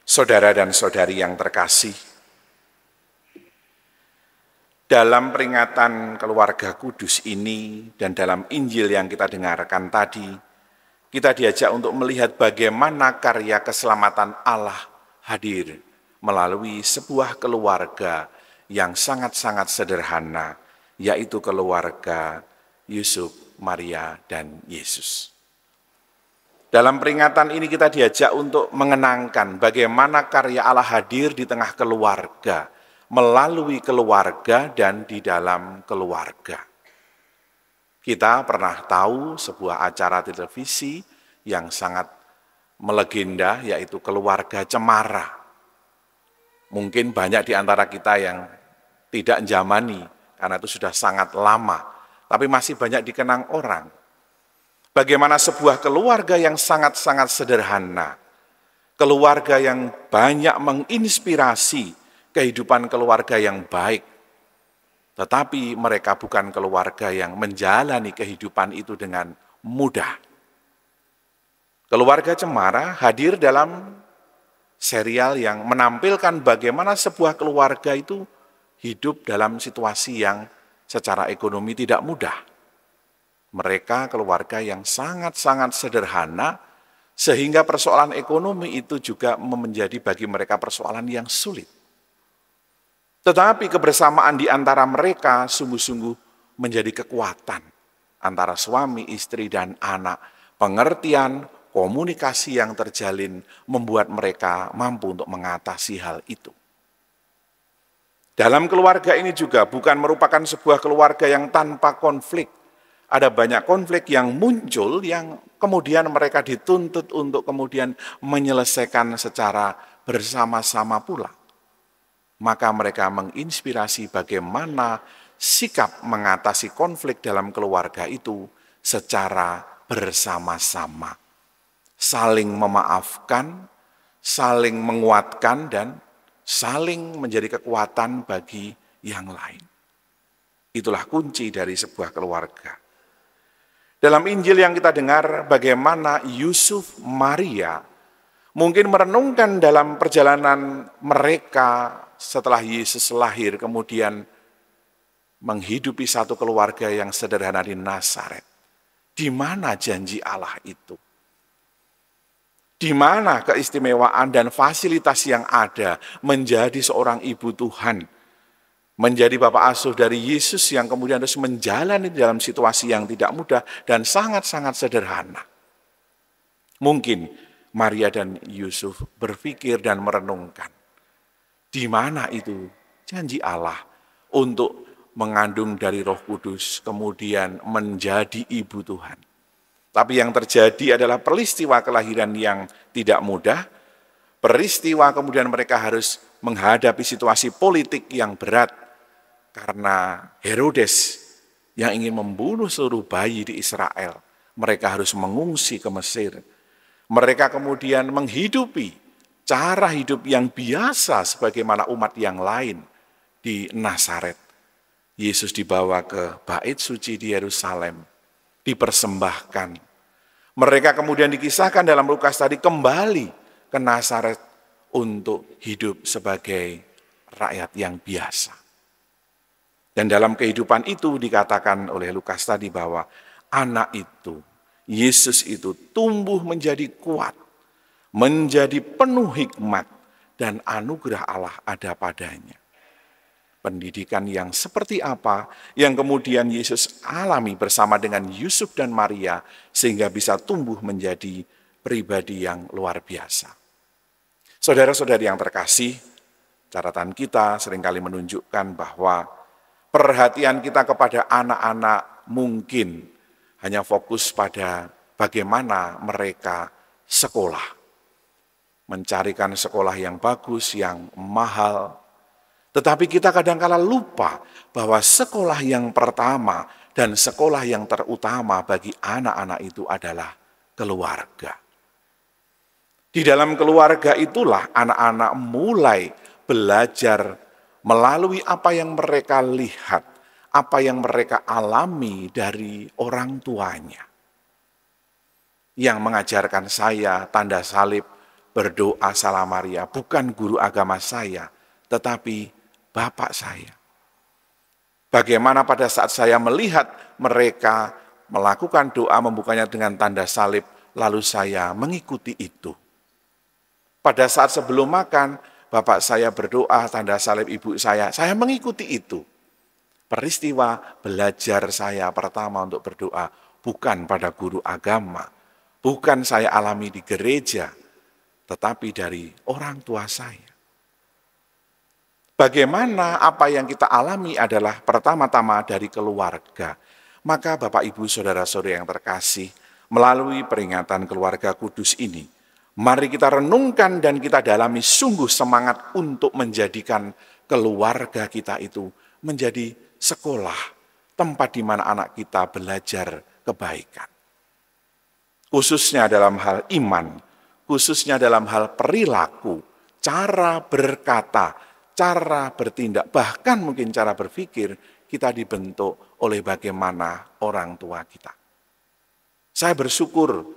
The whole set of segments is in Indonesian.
Saudara dan saudari yang terkasih, dalam peringatan keluarga kudus ini dan dalam Injil yang kita dengarkan tadi, kita diajak untuk melihat bagaimana karya keselamatan Allah hadir melalui sebuah keluarga yang sangat-sangat sederhana, yaitu keluarga Yusuf, Maria, dan Yesus. Dalam peringatan ini kita diajak untuk mengenangkan bagaimana karya Allah hadir di tengah keluarga, melalui keluarga dan di dalam keluarga. Kita pernah tahu sebuah acara televisi yang sangat melegenda, yaitu Keluarga Cemara. Mungkin banyak di antara kita yang tidak zamani, karena itu sudah sangat lama, tapi masih banyak dikenang orang. Bagaimana sebuah keluarga yang sangat-sangat sederhana, keluarga yang banyak menginspirasi kehidupan keluarga yang baik, tetapi mereka bukan keluarga yang menjalani kehidupan itu dengan mudah. Keluarga Cemara hadir dalam serial yang menampilkan bagaimana sebuah keluarga itu hidup dalam situasi yang secara ekonomi tidak mudah. Mereka keluarga yang sangat-sangat sederhana, sehingga persoalan ekonomi itu juga menjadi bagi mereka persoalan yang sulit. Tetapi kebersamaan di antara mereka sungguh-sungguh menjadi kekuatan antara suami, istri, dan anak. Pengertian, komunikasi yang terjalin membuat mereka mampu untuk mengatasi hal itu. Dalam keluarga ini juga bukan merupakan sebuah keluarga yang tanpa konflik. Ada banyak konflik yang muncul yang kemudian mereka dituntut untuk kemudian menyelesaikan secara bersama-sama pula. Maka mereka menginspirasi bagaimana sikap mengatasi konflik dalam keluarga itu secara bersama-sama. Saling memaafkan, saling menguatkan, dan saling menjadi kekuatan bagi yang lain. Itulah kunci dari sebuah keluarga. Dalam Injil yang kita dengar bagaimana Yusuf, Maria mungkin merenungkan dalam perjalanan mereka setelah Yesus lahir, kemudian menghidupi satu keluarga yang sederhana di Nazaret. Di mana janji Allah itu? Di mana keistimewaan dan fasilitas yang ada menjadi seorang ibu Tuhan, menjadi bapak asuh dari Yesus yang kemudian harus menjalani dalam situasi yang tidak mudah dan sangat-sangat sederhana. Mungkin Maria dan Yusuf berpikir dan merenungkan, di mana itu janji Allah untuk mengandung dari Roh Kudus, kemudian menjadi ibu Tuhan. Tapi yang terjadi adalah peristiwa kelahiran yang tidak mudah, peristiwa kemudian mereka harus menghadapi situasi politik yang berat, karena Herodes yang ingin membunuh seluruh bayi di Israel. Mereka harus mengungsi ke Mesir. Mereka kemudian menghidupi cara hidup yang biasa sebagaimana umat yang lain di Nazaret. Yesus dibawa ke Bait Suci di Yerusalem, dipersembahkan. Mereka kemudian dikisahkan dalam Lukas tadi kembali ke Nazaret untuk hidup sebagai rakyat yang biasa. Dan dalam kehidupan itu dikatakan oleh Lukas tadi bahwa anak itu, Yesus itu tumbuh menjadi kuat, menjadi penuh hikmat, dan anugerah Allah ada padanya. Pendidikan yang seperti apa yang kemudian Yesus alami bersama dengan Yusuf dan Maria sehingga bisa tumbuh menjadi pribadi yang luar biasa. Saudara-saudari yang terkasih, catatan kita seringkali menunjukkan bahwa perhatian kita kepada anak-anak mungkin hanya fokus pada bagaimana mereka sekolah. Mencarikan sekolah yang bagus, yang mahal. Tetapi kita kadang-kala lupa bahwa sekolah yang pertama dan sekolah yang terutama bagi anak-anak itu adalah keluarga. Di dalam keluarga itulah anak-anak mulai belajar melalui apa yang mereka lihat, apa yang mereka alami dari orang tuanya. Yang mengajarkan saya tanda salib berdoa Salam Maria bukan guru agama saya, tetapi Bapak saya. Bagaimana pada saat saya melihat mereka melakukan doa membukanya dengan tanda salib, lalu saya mengikuti itu. Pada saat sebelum makan, Bapak saya berdoa tanda salib ibu saya mengikuti itu. Peristiwa belajar saya pertama untuk berdoa bukan pada guru agama, bukan saya alami di gereja, tetapi dari orang tua saya. Bagaimana apa yang kita alami adalah pertama-tama dari keluarga. Maka Bapak Ibu Saudara-saudara yang terkasih, melalui peringatan keluarga kudus ini, mari kita renungkan dan kita dalami sungguh semangat untuk menjadikan keluarga kita itu menjadi sekolah, tempat di mana anak kita belajar kebaikan. Khususnya dalam hal iman, khususnya dalam hal perilaku, cara berkata, cara bertindak, bahkan mungkin cara berpikir, kita dibentuk oleh bagaimana orang tua kita. Saya bersyukur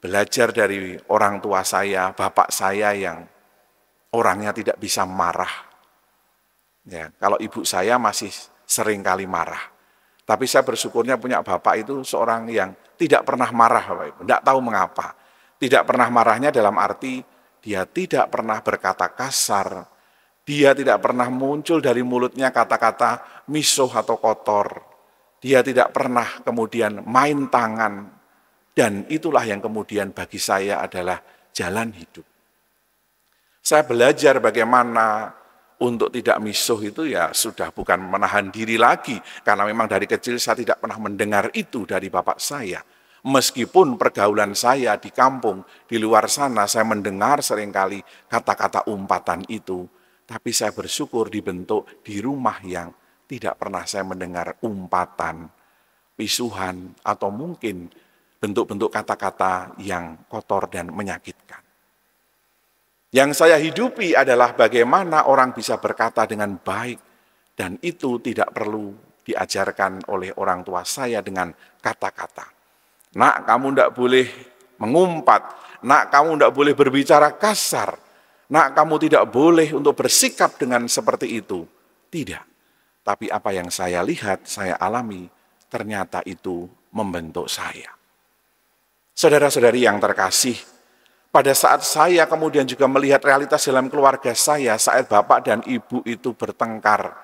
belajar dari orang tua saya, bapak saya yang orangnya tidak bisa marah. Ya, kalau ibu saya masih sering kali marah. Tapi saya bersyukurnya punya bapak itu seorang yang tidak pernah marah, Bapak Ibu. Tidak tahu mengapa. Tidak pernah marahnya dalam arti dia tidak pernah berkata kasar. Dia tidak pernah muncul dari mulutnya kata-kata misuh atau kotor. Dia tidak pernah kemudian main tangan. Dan itulah yang kemudian bagi saya adalah jalan hidup. Saya belajar bagaimana untuk tidak misuh itu ya sudah bukan menahan diri lagi. Karena memang dari kecil saya tidak pernah mendengar itu dari bapak saya. Meskipun pergaulan saya di kampung, di luar sana saya mendengar seringkali kata-kata umpatan itu. Tapi saya bersyukur dibentuk di rumah yang tidak pernah saya mendengar umpatan, pisuhan, atau mungkin bentuk-bentuk kata-kata yang kotor dan menyakitkan. Yang saya hidupi adalah bagaimana orang bisa berkata dengan baik, dan itu tidak perlu diajarkan oleh orang tua saya dengan kata-kata. Nak, kamu tidak boleh mengumpat. Nak, kamu tidak boleh berbicara kasar. Nak, kamu tidak boleh untuk bersikap dengan seperti itu. Tidak. Tapi apa yang saya lihat, saya alami, ternyata itu membentuk saya. Saudara-saudari yang terkasih, pada saat saya kemudian juga melihat realitas dalam keluarga saya, saat bapak dan ibu itu bertengkar.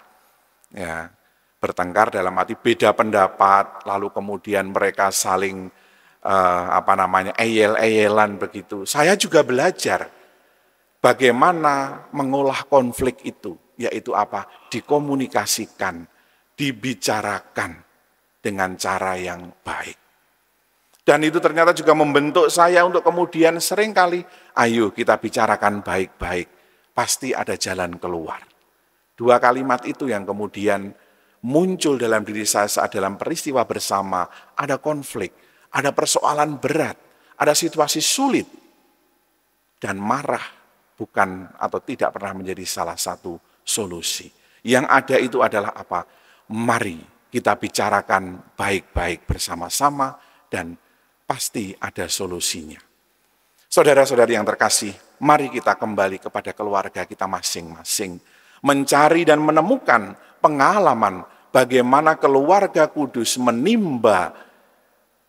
Ya, bertengkar dalam arti beda pendapat, lalu kemudian mereka saling eyel-eyelan begitu. Saya juga belajar bagaimana mengolah konflik itu, yaitu apa? Dikomunikasikan, dibicarakan dengan cara yang baik. Dan itu ternyata juga membentuk saya untuk kemudian seringkali, ayo kita bicarakan baik-baik, pasti ada jalan keluar. Dua kalimat itu yang kemudian muncul dalam diri saya saat dalam peristiwa bersama, ada konflik, ada persoalan berat, ada situasi sulit, dan marah bukan atau tidak pernah menjadi salah satu solusi. Yang ada itu adalah apa? Mari kita bicarakan baik-baik bersama-sama dan pasti ada solusinya. Saudara-saudari yang terkasih, mari kita kembali kepada keluarga kita masing-masing. Mencari dan menemukan pengalaman bagaimana keluarga kudus menimba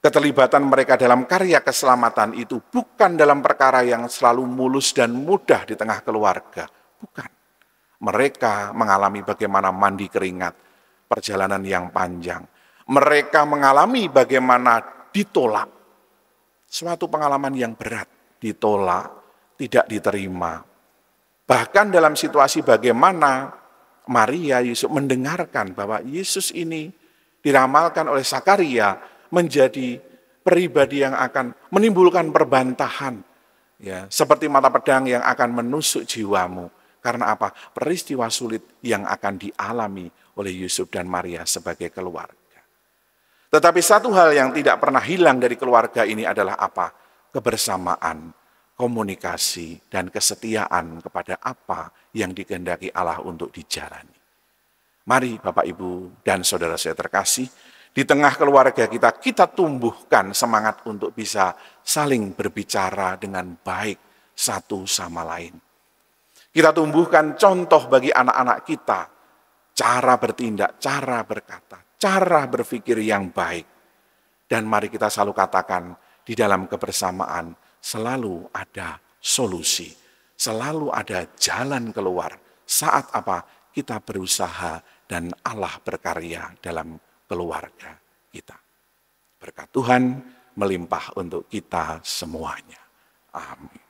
keterlibatan mereka dalam karya keselamatan itu bukan dalam perkara yang selalu mulus dan mudah di tengah keluarga. Bukan. Mereka mengalami bagaimana mandi keringat, perjalanan yang panjang. Mereka mengalami bagaimana ditolak. Suatu pengalaman yang berat, ditolak, tidak diterima. Bahkan dalam situasi bagaimana Maria Yusuf mendengarkan bahwa Yesus ini diramalkan oleh Zakaria menjadi pribadi yang akan menimbulkan perbantahan. Ya, seperti mata pedang yang akan menusuk jiwamu. Karena apa? Peristiwa sulit yang akan dialami oleh Yusuf dan Maria sebagai keluarga. Tetapi satu hal yang tidak pernah hilang dari keluarga ini adalah apa? Kebersamaan, komunikasi, dan kesetiaan kepada apa yang dikehendaki Allah untuk dijalani. Mari Bapak, Ibu, dan saudara saya terkasih, di tengah keluarga kita tumbuhkan semangat untuk bisa saling berbicara dengan baik, satu sama lain. Kita tumbuhkan contoh bagi anak-anak kita, cara bertindak, cara berkata, cara berpikir yang baik. Dan mari kita selalu katakan, di dalam kebersamaan selalu ada solusi, selalu ada jalan keluar. Saat apa kita berusaha dan Allah berkarya dalam keluarga kita. Berkat Tuhan melimpah untuk kita semuanya. Amin.